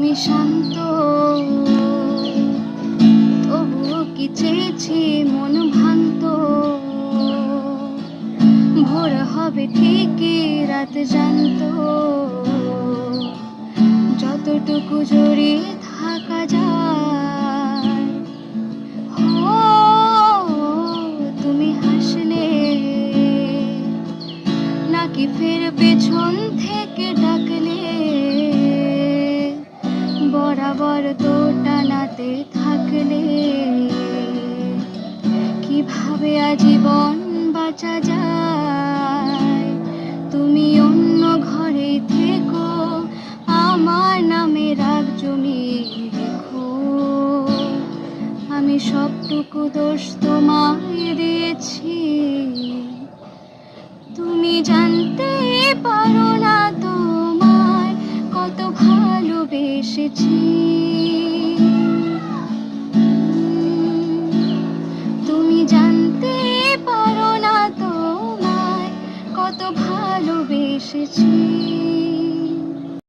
আমি শান্ত, তবুও কি চেয়েছি মন ভাঙত। ভোর হবে ঠিকই রাত জানত, যতটুকু জড়িয়ে থাকা যায়। ও তুমি হাসলে নাকি ফের পেছন থেকে ডাকলে, বরাবর তো টানাতে থাকলে কিভাবে আজীবন বাঁচা যায়। তুমি অন্য ঘরে থেকো, আমার নামে রাগ জমিয়ে রেখো। আমি সবটুকু দোষ তোমায় দিয়েছি, তুমি জানতে পারো না তোমায় কত ভালোবেসেছি। তুমি জানতে পারো না তোমায় কত ভালোবেসেছি।